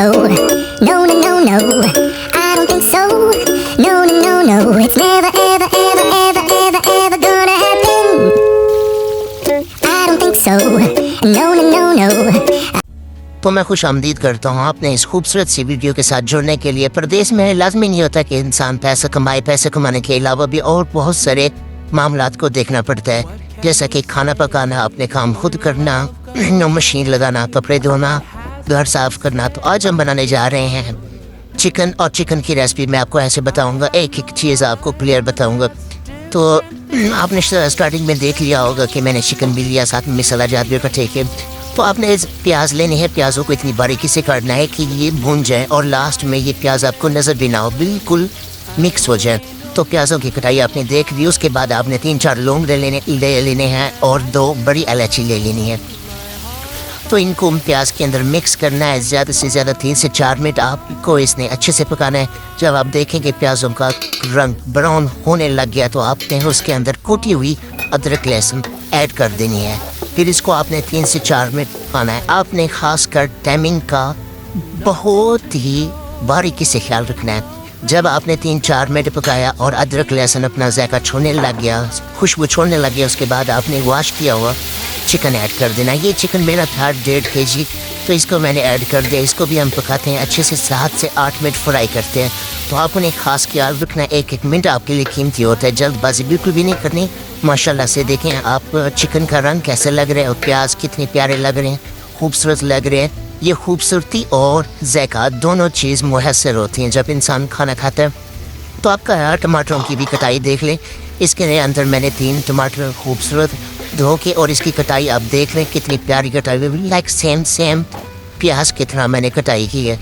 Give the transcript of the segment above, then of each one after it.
so. No, no, no, no. I don't think so. No, no, no, no. It's never, ever, ever, ever, ever, ever gonna happen. I don't think so. No, no, no, no. तो मैं खुश आमदीद करता हूँ आपने इस खूबसूरत सी video के साथ जुड़ने के लिए। प्रदेश में लाजमी नहीं होता कि इंसान पैसा कमाए, पैसे कमाने के अलावा भी और बहुत सारे मामलात को देखना पड़ता है, जैसा कि खाना पकाना, अपने काम खुद करना, मशीन लगाना, कपड़े धोना, घर साफ करना। तो आज हम बनाने जा रहे हैं चिकन, और चिकन की रेसिपी मैं आपको ऐसे बताऊँगा, एक एक चीज़ आपको क्लियर बताऊँगा। तो आपने स्टार्टिंग में देख लिया होगा कि मैंने चिकन भी लिया, साथ में मसाला जात भी इकट्ठे किए। तो आपने प्याज लेने हैं, प्याज़ों को इतनी बारीकी से काटना है कि ये भून जाए और लास्ट में ये प्याज आपको नज़र भी ना हो, बिल्कुल मिक्स हो जाए। तो प्याज़ों की कटाई आपने देख ली। उसके बाद आपने 3-4 लौंग ले लेने हैं और 2 बड़ी इलायची ले लेनी है। तो इनको प्याज के अंदर मिक्स करना है। ज़्यादा से ज़्यादा 3 से 4 मिनट आपको इसने अच्छे से पकाना है। जब आप देखेंगे प्याज़ों का रंग ब्राउन होने लग गया तो आपने उसके अंदर कूटी हुई अदरक लहसुन ऐड कर देनी है। फिर इसको आपने 3 से 4 मिनट पकाना है। आपने खासकर टाइमिंग का बहुत ही बारीकी से ख्याल रखना है। जब आपने 3-4 मिनट पकाया और अदरक लहसुन अपना जायका छोड़ने लग गया, खुशबू छोड़ने लग गया, उसके बाद आपने वॉश किया हुआ चिकन ऐड कर देना। ये चिकन मेरा था 1.5 kg, तो इसको मैंने ऐड कर दिया। इसको भी हम पकाते हैं अच्छे से, 7 से 8 मिनट फ्राई करते हैं। तो आपने खास ख्याल रखना है, एक एक मिनट आपके लिए कीमती होता है, जल्दबाजी बिल्कुल भी नहीं करनी। माशाल्लाह से देखें आप चिकन का रंग कैसे लग रहा है और प्याज कितने प्यारे लग रहे हैं, खूबसूरत लग रहे हैं। ये खूबसूरती और ज़ायका दोनों चीज़ मुयस्सर होती हैं जब इंसान खाना खाता है। तो आपका टमाटरों की भी कटाई देख लें। इसके अंदर मैंने 3 टमाटर खूबसूरत धो के, और इसकी कटाई आप देख लें कितनी प्यारी कटाई हुई, लाइक सेम प्याज की तरह मैंने कटाई की है।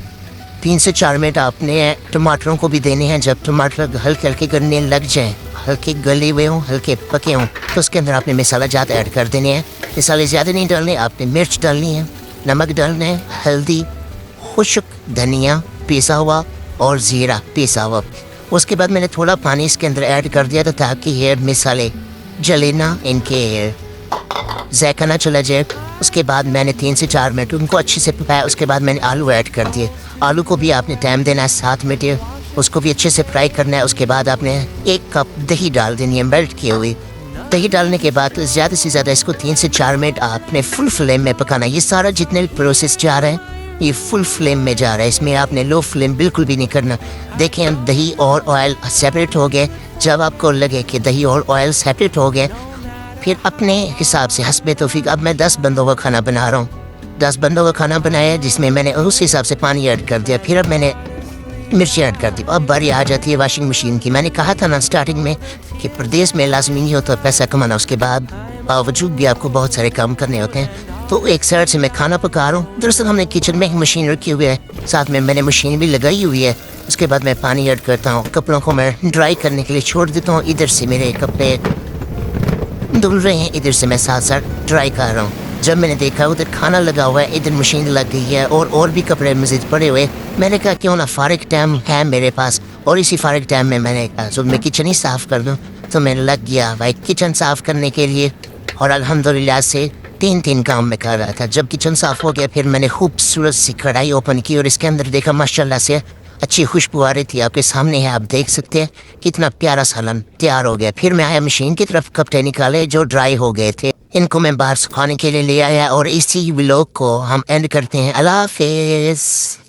3 से 4 मिनट आपने टमाटरों को भी देने हैं। जब टमाटर हल्के हल्के गलने लग जाएँ, हल्के गले हुए हों, हल्के पके हों, तो उसके अंदर आपने मसाला जात ऐड कर देने हैं। मसाले ज़्यादा नहीं डालने, आपने मिर्च डालनी है, नमक डालना है, हल्दी, खुश्क धनिया पिसा हुआ और ज़ीरा पिसा हुआ। उसके बाद मैंने थोड़ा पानी इसके अंदर ऐड कर दिया था ताकि ये मसाले जले ना, इनके जायका ना चला जाए। उसके बाद मैंने 3 से 4 मिनट उनको अच्छे से पकाया। उसके बाद मैंने आलू ऐड कर दिए। आलू को भी आपने टाइम देना है, 7 मिनट, उसको भी अच्छे से फ्राई करना है। उसके बाद आपने 1 कप दही डाल देनी है, मेल्ट की हुई। दही डालने के बाद ज़्यादा से ज़्यादा इसको 3 से 4 मिनट आपने फुल फ्लेम में पकाना है। ये सारा जितने भी प्रोसेस जा रहा है ये फुल फ्लेम में जा रहा है, इसमें आपने लो फ्लेम बिल्कुल भी नहीं करना। देखें दही और ऑयल सेपरेट हो गए। जब आपको लगे कि दही और ऑयल सेपरेट हो गए, फिर अपने हिसाब से हस्बे तौफीक, अब मैं 10 बंदों का खाना बना रहा हूँ, 10 बंदों का खाना बनाया जिसमें मैंने उस हिसाब से पानी ऐड कर दिया। फिर अब मैंने मिर्ची ऐड कर दी। अब बारी आ जाती है वॉशिंग मशीन की। मैंने कहा था ना स्टार्टिंग में कि प्रदेश में लाजमी नहीं होता पैसा कमाना, उसके बाद बावजूद भी आपको बहुत सारे काम करने होते हैं। तो एक साइड से मैं खाना पका रहा हूँ, दरअसल हमने किचन में एक मशीन रखी हुई है, साथ में मैंने मशीन भी लगाई हुई है। उसके बाद मैं पानी ऐड करता हूँ, कपड़ों को मैं ड्राई करने के लिए छोड़ देता हूँ। इधर से मेरे कपड़े धुल रहे हैं, इधर से मैं साथ साथ ड्राई कर रहा हूँ। जब मैंने देखा उधर खाना लगा हुआ है, इधर मशीन लग गई है और भी कपड़े मज़ीद पड़े हुए, मैंने कहा क्यों ना फारिग टाइम है मेरे पास, और इसी फारिग टाइम में मैंने कहा तो मैं किचन ही साफ़ कर दूँ। तो मैं लग गया भाई किचन साफ़ करने के लिए, और अल्हम्दुलिल्लाह से 3 काम में कर रहा था। जब किचन साफ़ हो गया फिर मैंने खूबसूरत सी कढ़ाई ओपन की और इसके अंदर देखा माशाल्लाह से अच्छी खुशबू आ रही थी। आपके सामने है, आप देख सकते हैं कितना प्यारा सालन तैयार हो गया। फिर मैं आया मशीन की तरफ, कपड़े निकाले जो ड्राई हो गए थे, इनको मैं बाहर सुखाने के लिए ले आया। और इसी व्लॉग को हम एंड करते हैं। अल्लाह हाफिज़।